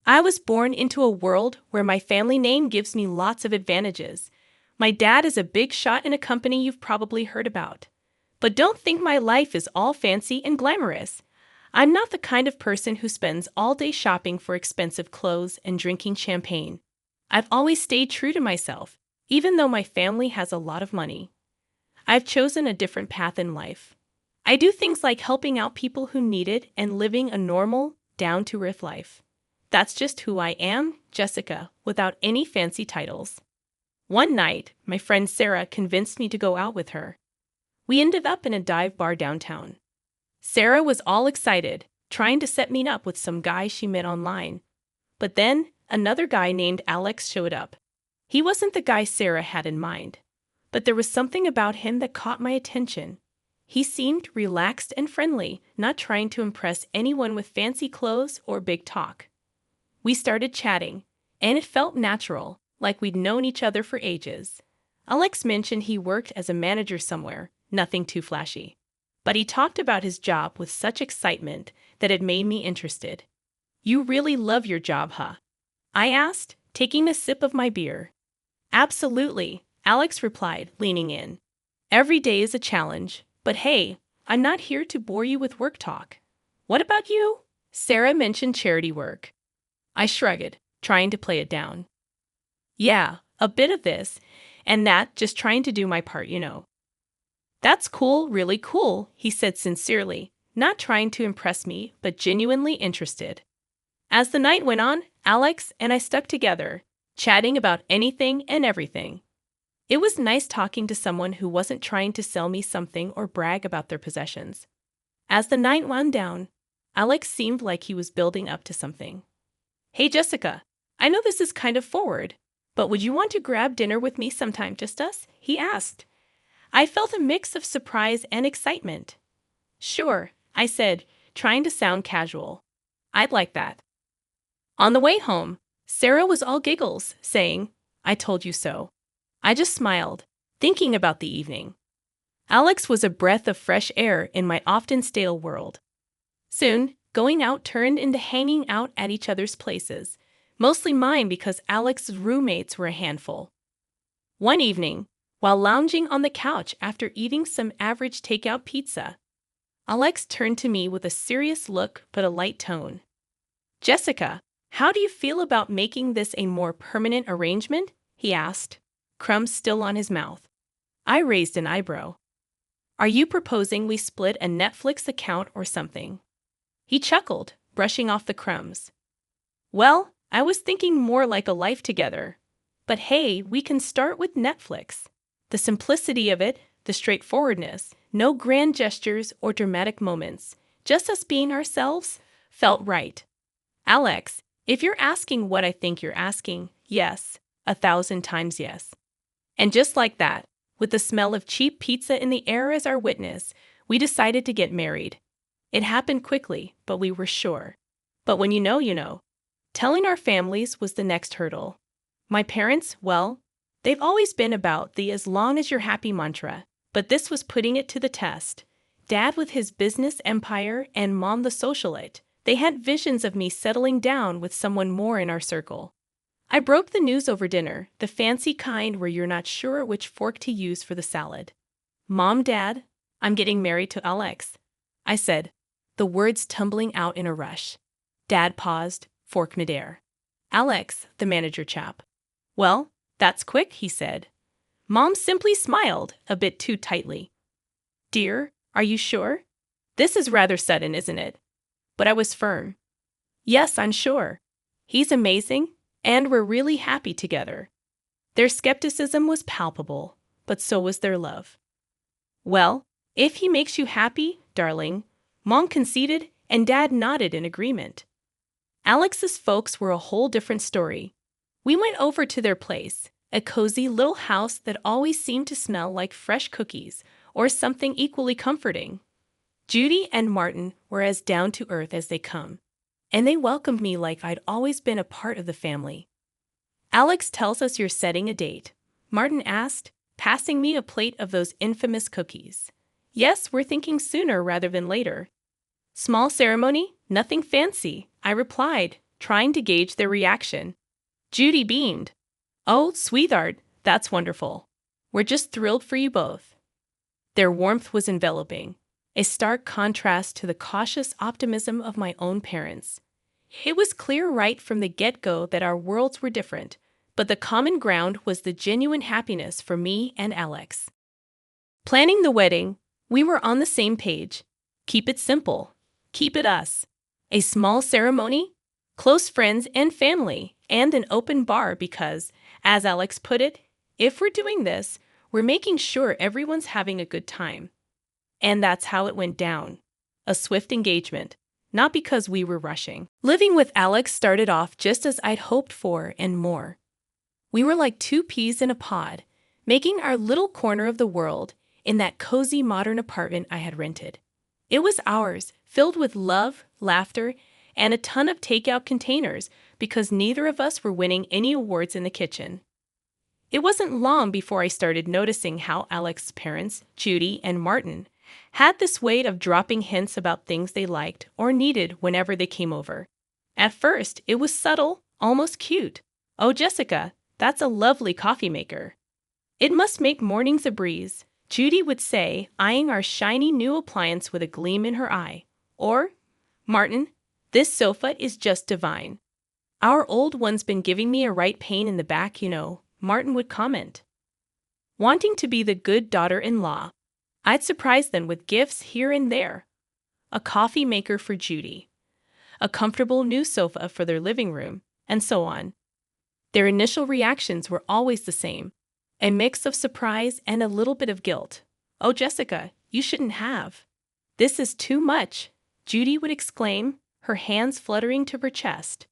I was born into a world where my family name gives me lots of advantages. My dad is a big shot in a company you've probably heard about. But don't think my life is all fancy and glamorous. I'm not the kind of person who spends all day shopping for expensive clothes and drinking champagne. I've always stayed true to myself, even though my family has a lot of money. I've chosen a different path in life. I do things like helping out people who need it and living a normal, down-to-earth life. That's just who I am, Jessica, without any fancy titles. One night, my friend Sarah convinced me to go out with her. We ended up in a dive bar downtown. Sarah was all excited, trying to set me up with some guy she met online. But then, another guy named Alex showed up. He wasn't the guy Sarah had in mind, but there was something about him that caught my attention. He seemed relaxed and friendly, not trying to impress anyone with fancy clothes or big talk. We started chatting, and it felt natural, like we'd known each other for ages. Alex mentioned he worked as a manager somewhere, nothing too flashy. But he talked about his job with such excitement that it made me interested. "You really love your job, huh?" I asked, taking a sip of my beer. "Absolutely," Alex replied, leaning in. "Every day is a challenge, but hey, I'm not here to bore you with work talk. What about you?" Sarah mentioned charity work. I shrugged, trying to play it down. "Yeah, a bit of this and that, just trying to do my part, you know." "That's cool, really cool," he said sincerely, not trying to impress me, but genuinely interested. As the night went on, Alex and I stuck together, chatting about anything and everything. It was nice talking to someone who wasn't trying to sell me something or brag about their possessions. As the night wound down, Alex seemed like he was building up to something. "Hey Jessica, I know this is kind of forward, but would you want to grab dinner with me sometime, just us?" he asked. I felt a mix of surprise and excitement. "Sure," I said, trying to sound casual. "I'd like that." On the way home, Sarah was all giggles, saying, "I told you so." I just smiled, thinking about the evening. Alex was a breath of fresh air in my often stale world. Soon, going out turned into hanging out at each other's places, mostly mine because Alex's roommates were a handful. One evening, while lounging on the couch after eating some average takeout pizza, Alex turned to me with a serious look but a light tone. "Jessica, how do you feel about making this a more permanent arrangement?" he asked, crumbs still on his mouth. I raised an eyebrow. "Are you proposing we split a Netflix account or something?" He chuckled, brushing off the crumbs. "Well, I was thinking more like a life together. But hey, we can start with Netflix. The simplicity of it, the straightforwardness, no grand gestures or dramatic moments, just us being ourselves, felt right. Alex, if you're asking what I think you're asking, yes, 1,000 times yes." And just like that, with the smell of cheap pizza in the air as our witness, we decided to get married. It happened quickly, but we were sure. But when you know, you know. Telling our families was the next hurdle. My parents, well, they've always been about the "as long as you're happy" mantra, but this was putting it to the test. Dad with his business empire and Mom the socialite, they had visions of me settling down with someone more in our circle. I broke the news over dinner, the fancy kind where you're not sure which fork to use for the salad. "Mom, Dad, I'm getting married to Alex," I said, the words tumbling out in a rush. Dad paused, fork midair. "Alex," the manager chap. "Well, that's quick," he said. Mom simply smiled, a bit too tightly. "Dear, are you sure? This is rather sudden, isn't it?" But I was firm. "Yes, I'm sure. He's amazing, and we're really happy together." Their skepticism was palpable, but so was their love. "Well, if he makes you happy, darling," Mom conceded, and Dad nodded in agreement. Alex's folks were a whole different story. We went over to their place, a cozy little house that always seemed to smell like fresh cookies or something equally comforting. Judy and Martin were as down-to-earth as they come, and they welcomed me like I'd always been a part of the family. "Alex tells us you're setting a date," Martin asked, passing me a plate of those infamous cookies. "Yes, we're thinking sooner rather than later." "Small ceremony, nothing fancy," I replied, trying to gauge their reaction. Judy beamed. "Oh, sweetheart, that's wonderful. We're just thrilled for you both." Their warmth was enveloping, a stark contrast to the cautious optimism of my own parents. It was clear right from the get-go that our worlds were different, but the common ground was the genuine happiness for me and Alex. Planning the wedding, we were on the same page. Keep it simple. Keep it us. A small ceremony, close friends and family, and an open bar because, as Alex put it, if we're doing this, we're making sure everyone's having a good time. And that's how it went down. A swift engagement, not because we were rushing. Living with Alex started off just as I'd hoped for and more. We were like two peas in a pod, making our little corner of the world in that cozy modern apartment I had rented. It was ours, filled with love, laughter, and a ton of takeout containers because neither of us were winning any awards in the kitchen. It wasn't long before I started noticing how Alex's parents, Judy and Martin, had this way of dropping hints about things they liked or needed whenever they came over. At first, it was subtle, almost cute. "Oh, Jessica, that's a lovely coffee maker. It must make mornings a breeze," Judy would say, eyeing our shiny new appliance with a gleam in her eye. Or, "Martin, this sofa is just divine. Our old one's been giving me a right pain in the back, you know," Martin would comment. Wanting to be the good daughter-in-law, I'd surprise them with gifts here and there. A coffee maker for Judy, a comfortable new sofa for their living room, and so on. Their initial reactions were always the same, a mix of surprise and a little bit of guilt. "Oh, Jessica, you shouldn't have. This is too much," Judy would exclaim, her hands fluttering to her chest.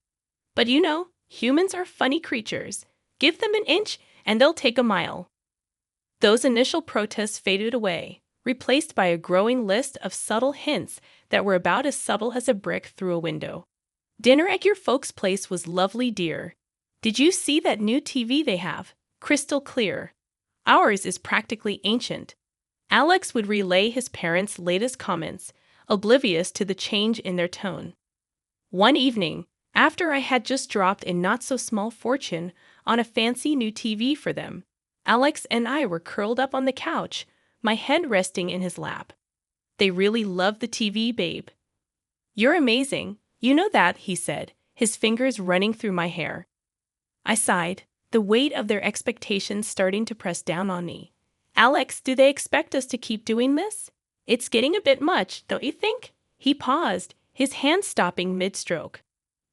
"But you know, humans are funny creatures. Give them an inch and they'll take a mile." Those initial protests faded away, replaced by a growing list of subtle hints that were about as subtle as a brick through a window. "Dinner at your folks' place was lovely, dear. Did you see that new TV they have? Crystal clear. Ours is practically ancient." Alex would relay his parents' latest comments, oblivious to the change in their tone. One evening, after I had just dropped a not-so-small fortune on a fancy new TV for them, Alex and I were curled up on the couch, my head resting in his lap. "They really love the TV, babe." "You're amazing. You know that," he said, his fingers running through my hair. I sighed, the weight of their expectations starting to press down on me. "Alex, do they expect us to keep doing this? It's getting a bit much, don't you think?" He paused, his hand stopping mid-stroke.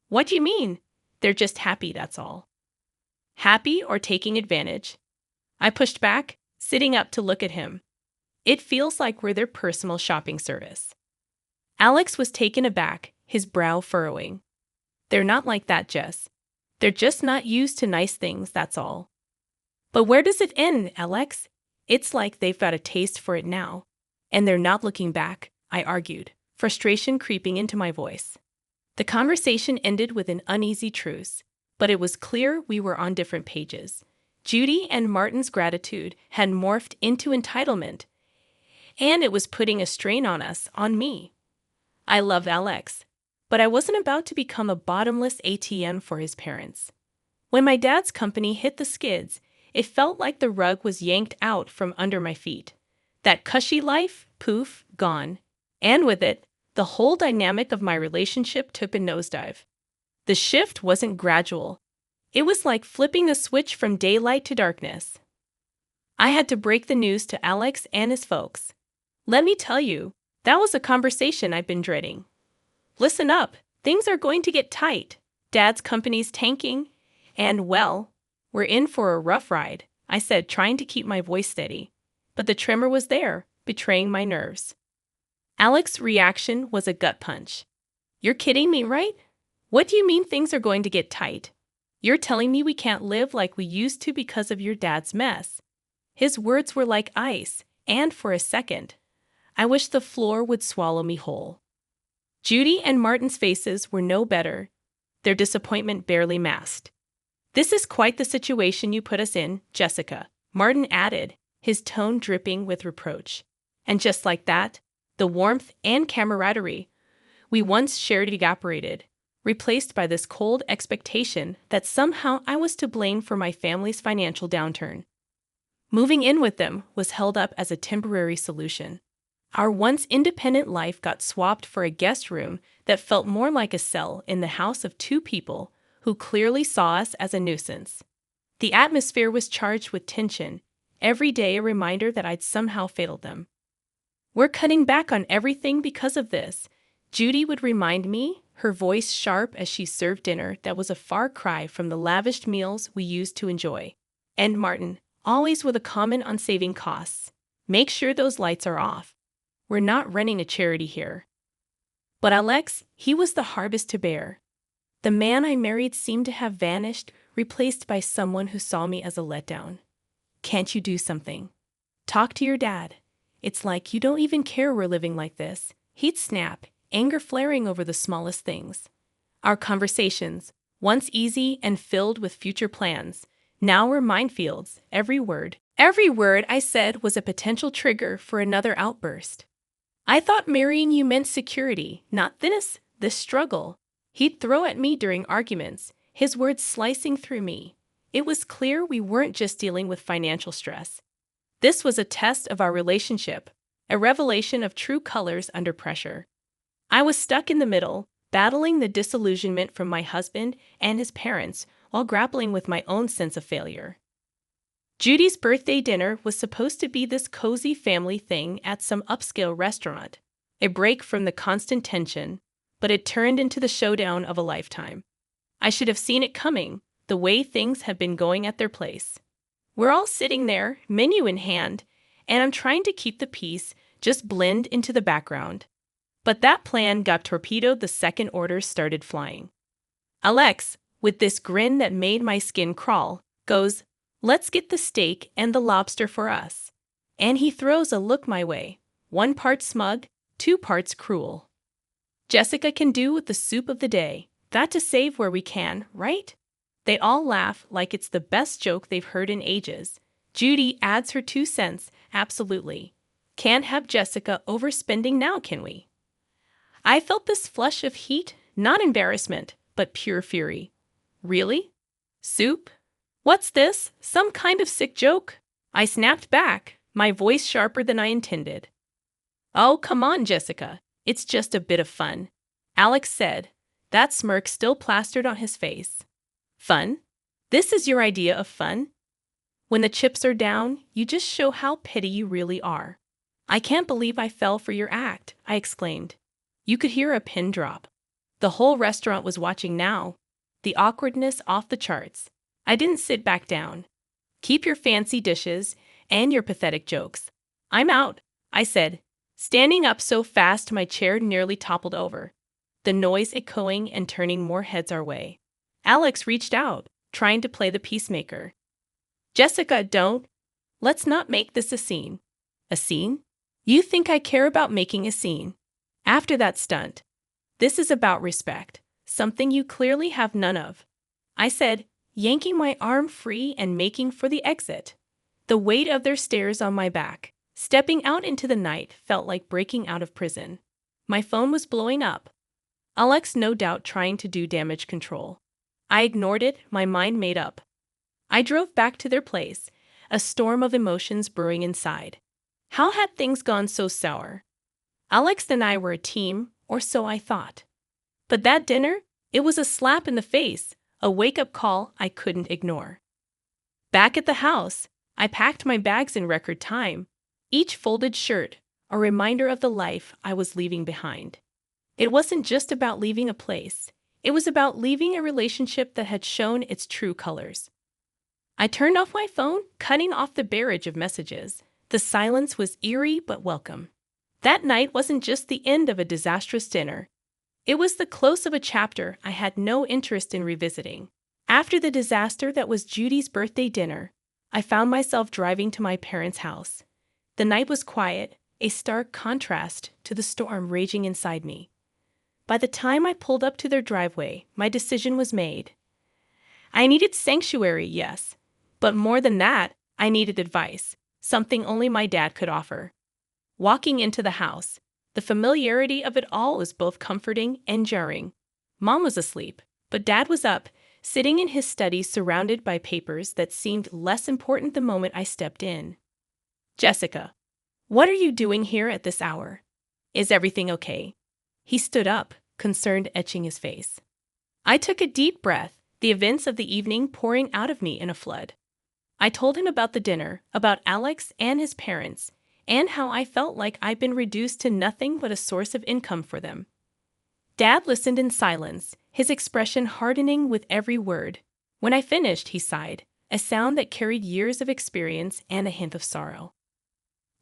"What do you mean?" "They're just happy, that's all." "Happy or taking advantage?" I pushed back, sitting up to look at him. "It feels like we're their personal shopping service." Alex was taken aback, his brow furrowing. "They're not like that, Jess. They're just not used to nice things, that's all." "But where does it end, Alex? It's like they've got a taste for it now. And they're not looking back," I argued, frustration creeping into my voice. The conversation ended with an uneasy truce, but it was clear we were on different pages. Judy and Martin's gratitude had morphed into entitlement, and it was putting a strain on me. I loved Alex, but I wasn't about to become a bottomless ATM for his parents. When my dad's company hit the skids, it felt like the rug was yanked out from under my feet. That cushy life, poof, gone. And with it, the whole dynamic of my relationship took a nosedive. The shift wasn't gradual. It was like flipping a switch from daylight to darkness. I had to break the news to Alex and his folks. "Let me tell you, that was a conversation I've been dreading. Listen up, things are going to get tight. Dad's company's tanking, and, well, we're in for a rough ride," I said, trying to keep my voice steady. But the tremor was there, betraying my nerves. Alex's reaction was a gut punch. "You're kidding me, right? What do you mean things are going to get tight? You're telling me we can't live like we used to because of your dad's mess." His words were like ice, and for a second, I wished the floor would swallow me whole. Judy and Martin's faces were no better, their disappointment barely masked. "This is quite the situation you put us in, Jessica," Martin added, his tone dripping with reproach. And just like that, the warmth and camaraderie we once shared evaporated. replaced by this cold expectation that somehow I was to blame for my family's financial downturn. Moving in with them was held up as a temporary solution. Our once independent life got swapped for a guest room that felt more like a cell in the house of two people who clearly saw us as a nuisance. The atmosphere was charged with tension, every day a reminder that I'd somehow failed them. "We're cutting back on everything because of this," Judy would remind me, her voice sharp as she served dinner that was a far cry from the lavish meals we used to enjoy. And Martin, always with a comment on saving costs, "Make sure those lights are off. We're not running a charity here." But Alex, he was the hardest to bear. The man I married seemed to have vanished, replaced by someone who saw me as a letdown. "Can't you do something? Talk to your dad. It's like you don't even care we're living like this," he'd snap, anger flaring over the smallest things. Our conversations, once easy and filled with future plans, now were minefields. Every word I said was a potential trigger for another outburst. "I thought marrying you meant security, not this struggle," he'd throw at me during arguments, his words slicing through me. It was clear we weren't just dealing with financial stress. This was a test of our relationship, a revelation of true colors under pressure. I was stuck in the middle, battling the disillusionment from my husband and his parents while grappling with my own sense of failure. Judy's birthday dinner was supposed to be this cozy family thing at some upscale restaurant, a break from the constant tension, but it turned into the showdown of a lifetime. I should have seen it coming, the way things have been going at their place. We're all sitting there, menu in hand, and I'm trying to keep the peace, just blend into the background. But that plan got torpedoed the second orders started flying. Alex, with this grin that made my skin crawl, goes, "Let's get the steak and the lobster for us." And he throws a look my way, 1 part smug, 2 parts cruel. "Jessica can do with the soup of the day. Got to save where we can, right?" They all laugh like it's the best joke they've heard in ages. Judy adds her 2 cents, "Absolutely. Can't have Jessica overspending now, can we?" I felt this flush of heat, not embarrassment, but pure fury. "Really? Soup? What's this? Some kind of sick joke?" I snapped back, my voice sharper than I intended. "Oh, come on, Jessica. It's just a bit of fun," Alex said, that smirk still plastered on his face. "Fun? This is your idea of fun? When the chips are down, you just show how petty you really are." "I can't believe I fell for your act," I exclaimed. You could hear a pin drop. The whole restaurant was watching now, the awkwardness off the charts. I didn't sit back down. "Keep your fancy dishes and your pathetic jokes. I'm out," I said, standing up so fast my chair nearly toppled over, the noise echoing and turning more heads our way. Alex reached out, trying to play the peacemaker. "Jessica, don't. Let's not make this a scene." "A scene? You think I care about making a scene? After that stunt? This is about respect, something you clearly have none of," I said, yanking my arm free and making for the exit. The weight of their stares on my back, stepping out into the night, felt like breaking out of prison. My phone was blowing up. Alex no doubt trying to do damage control. I ignored it, my mind made up. I drove back to their place, a storm of emotions brewing inside. How had things gone so sour? Alex and I were a team, or so I thought. But that dinner, it was a slap in the face, a wake-up call I couldn't ignore. Back at the house, I packed my bags in record time, each folded shirt, a reminder of the life I was leaving behind. It wasn't just about leaving a place. It was about leaving a relationship that had shown its true colors. I turned off my phone, cutting off the barrage of messages. The silence was eerie but welcome. That night wasn't just the end of a disastrous dinner. It was the close of a chapter I had no interest in revisiting. After the disaster that was Judy's birthday dinner, I found myself driving to my parents' house. The night was quiet, a stark contrast to the storm raging inside me. By the time I pulled up to their driveway, my decision was made. I needed sanctuary, yes, but more than that, I needed advice, something only my dad could offer. Walking into the house, the familiarity of it all was both comforting and jarring. Mom was asleep, but Dad was up, sitting in his study surrounded by papers that seemed less important the moment I stepped in. Jessica, what are you doing here at this hour? Is everything okay? He stood up, concern etching his face. I took a deep breath, the events of the evening pouring out of me in a flood. I told him about the dinner, about Alex and his parents, and how I felt like I'd been reduced to nothing but a source of income for them. Dad listened in silence, his expression hardening with every word. When I finished, he sighed, a sound that carried years of experience and a hint of sorrow.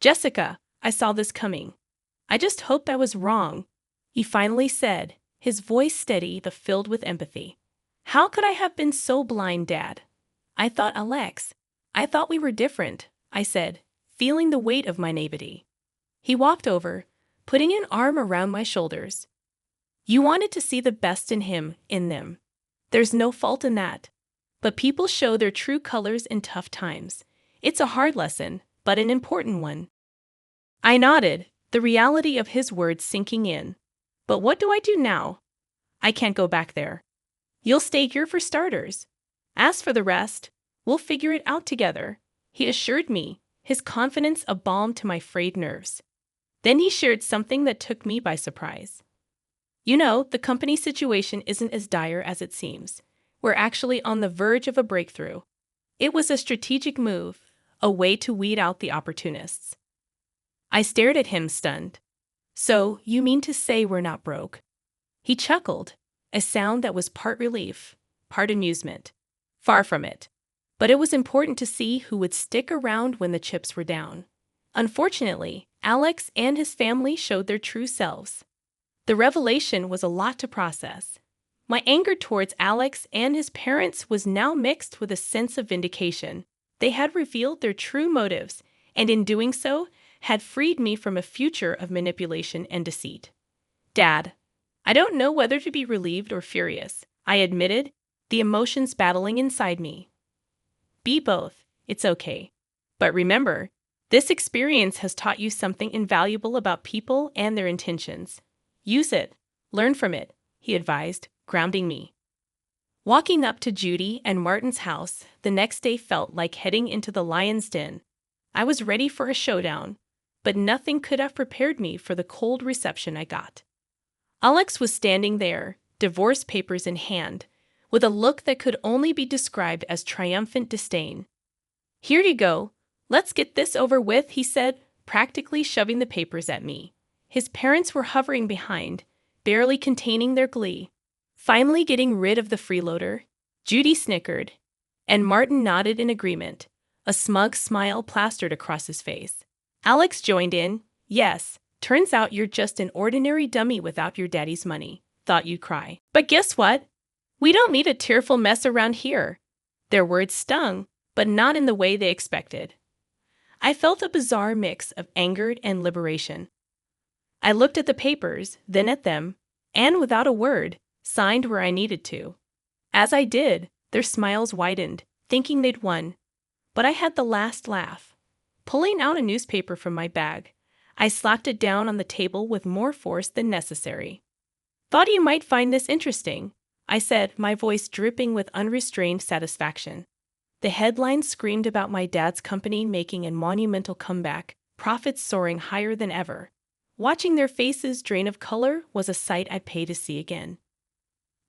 Jessica, I saw this coming. I just hoped I was wrong, he finally said, his voice steady but filled with empathy. How could I have been so blind, Dad? I thought we were different, I said, feeling the weight of my naivety. He walked over, putting an arm around my shoulders. You wanted to see the best in him, in them. There's no fault in that. But people show their true colors in tough times. It's a hard lesson, but an important one. I nodded, the reality of his words sinking in. But what do I do now? I can't go back there. You'll stay here for starters. As for the rest, we'll figure it out together, he assured me, his confidence a balm to my frayed nerves. Then he shared something that took me by surprise. You know, the company situation isn't as dire as it seems. We're actually on the verge of a breakthrough. It was a strategic move, a way to weed out the opportunists. I stared at him, stunned. So, you mean to say we're not broke? He chuckled, a sound that was part relief, part amusement. Far from it. But it was important to see who would stick around when the chips were down. Unfortunately, Alex and his family showed their true selves. The revelation was a lot to process. My anger towards Alex and his parents was now mixed with a sense of vindication. They had revealed their true motives, and in doing so, had freed me from a future of manipulation and deceit. Dad, I don't know whether to be relieved or furious, I admitted, the emotions battling inside me. Be both, it's okay. But remember, this experience has taught you something invaluable about people and their intentions. Use it, learn from it, he advised, grounding me. Walking up to Judy and Martin's house the next day felt like heading into the lion's den. I was ready for a showdown, but nothing could have prepared me for the cold reception I got. Alex was standing there, divorce papers in hand, with a look that could only be described as triumphant disdain. Here you go. Let's get this over with, he said, practically shoving the papers at me. His parents were hovering behind, barely containing their glee. Finally getting rid of the freeloader, Judy snickered, and Martin nodded in agreement, a smug smile plastered across his face. Alex joined in. Yes, turns out you're just an ordinary dummy without your daddy's money. Thought you'd cry. But guess what? We don't need a tearful mess around here. Their words stung, but not in the way they expected. I felt a bizarre mix of anger and liberation. I looked at the papers, then at them, and without a word, signed where I needed to. As I did, their smiles widened, thinking they'd won. But I had the last laugh. Pulling out a newspaper from my bag, I slapped it down on the table with more force than necessary. Thought you might find this interesting, I said, my voice dripping with unrestrained satisfaction. The headlines screamed about my dad's company making a monumental comeback, profits soaring higher than ever. Watching their faces drain of color was a sight I'd pay to see again.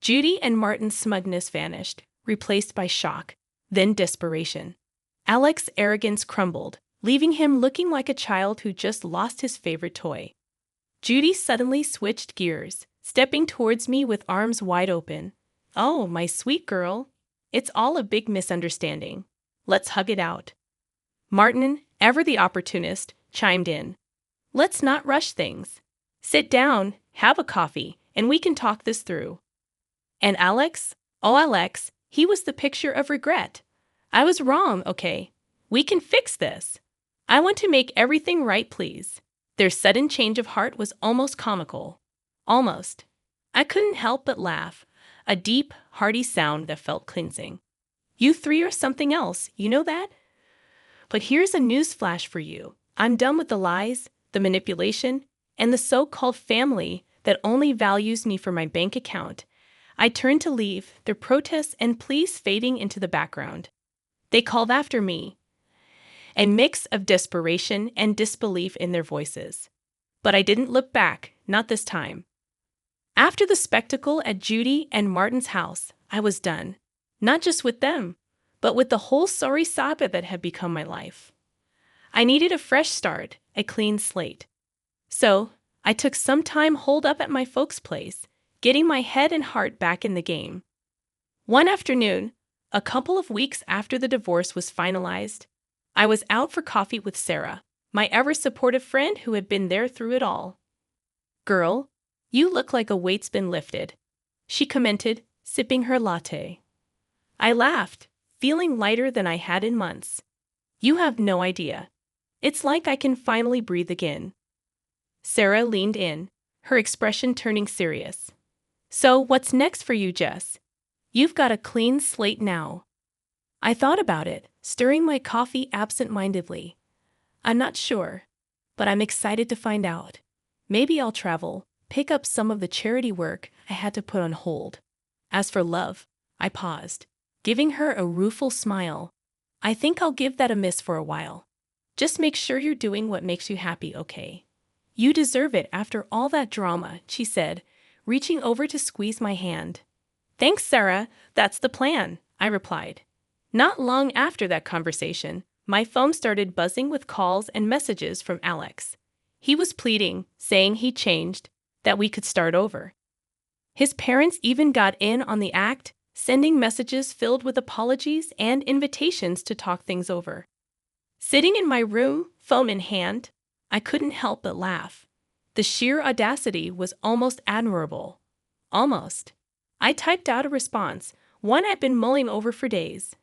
Judy and Martin's smugness vanished, replaced by shock, then desperation. Alex's arrogance crumbled, leaving him looking like a child who just lost his favorite toy. Judy suddenly switched gears, stepping towards me with arms wide open. Oh, my sweet girl. It's all a big misunderstanding. Let's hug it out. Martin, ever the opportunist, chimed in. Let's not rush things. Sit down, have a coffee, and we can talk this through. And Alex? Oh, Alex, he was the picture of regret. I was wrong, okay? We can fix this. I want to make everything right, please. Their sudden change of heart was almost comical. Almost. I couldn't help but laugh, a deep, hearty sound that felt cleansing. You three are something else, you know that? But here's a news flash for you. I'm done with the lies, the manipulation, and the so-called family that only values me for my bank account. I turned to leave, their protests and pleas fading into the background. They called after me, a mix of desperation and disbelief in their voices. But I didn't look back, not this time. After the spectacle at Judy and Martin's house, I was done. Not just with them, but with the whole sorry saga that had become my life. I needed a fresh start, a clean slate. So, I took some time holed up at my folks' place, getting my head and heart back in the game. One afternoon, a couple of weeks after the divorce was finalized, I was out for coffee with Sarah, my ever-supportive friend who had been there through it all. "Girl, you look like a weight's been lifted," she commented, sipping her latte. I laughed, feeling lighter than I had in months. "You have no idea. It's like I can finally breathe again." Sarah leaned in, her expression turning serious. "So, what's next for you, Jess? You've got a clean slate now." I thought about it, stirring my coffee absent-mindedly. "I'm not sure, but I'm excited to find out. Maybe I'll travel, pick up some of the charity work I had to put on hold. As for love," I paused, giving her a rueful smile. "I think I'll give that a miss for a while. Just make sure you're doing what makes you happy, okay? You deserve it after all that drama," she said, reaching over to squeeze my hand. "Thanks, Sarah. That's the plan," I replied. Not long after that conversation, my phone started buzzing with calls and messages from Alex. He was pleading, saying he'd changed, that we could start over. His parents even got in on the act, sending messages filled with apologies and invitations to talk things over. Sitting in my room, phone in hand, I couldn't help but laugh. The sheer audacity was almost admirable. Almost. I typed out a response, one I'd been mulling over for days.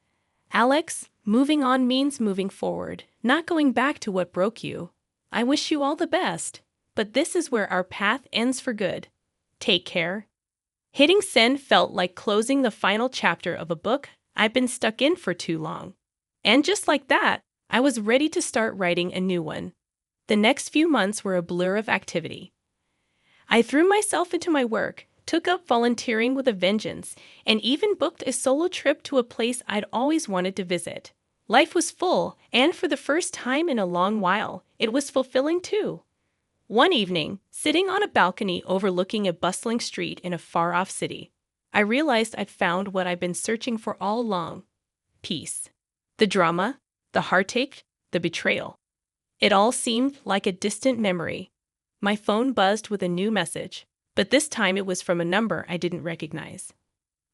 "Alex, moving on means moving forward, not going back to what broke you. I wish you all the best, but this is where our path ends for good. Take care." Hitting send felt like closing the final chapter of a book I'd been stuck in for too long. And just like that, I was ready to start writing a new one. The next few months were a blur of activity. I threw myself into my work, took up volunteering with a vengeance, and even booked a solo trip to a place I'd always wanted to visit. Life was full, and for the first time in a long while, it was fulfilling too. One evening, sitting on a balcony overlooking a bustling street in a far-off city, I realized I'd found what I'd been searching for all along: peace. The drama, the heartache, the betrayal. It all seemed like a distant memory. My phone buzzed with a new message, but this time it was from a number I didn't recognize.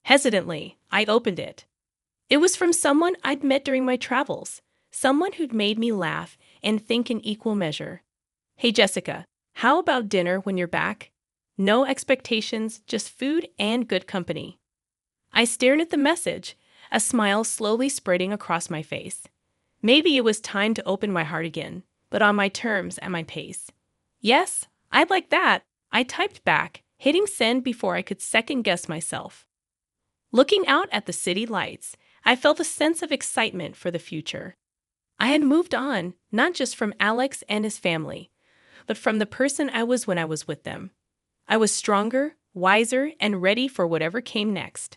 Hesitantly, I opened it. It was from someone I'd met during my travels, someone who'd made me laugh and think in equal measure. "Hey Jessica, how about dinner when you're back? No expectations, just food and good company." I stared at the message, a smile slowly spreading across my face. Maybe it was time to open my heart again, but on my terms and my pace. "Yes, I'd like that," I typed back, hitting send before I could second-guess myself. Looking out at the city lights, I felt a sense of excitement for the future. I had moved on, not just from Alex and his family, but from the person I was when I was with them. I was stronger, wiser, and ready for whatever came next.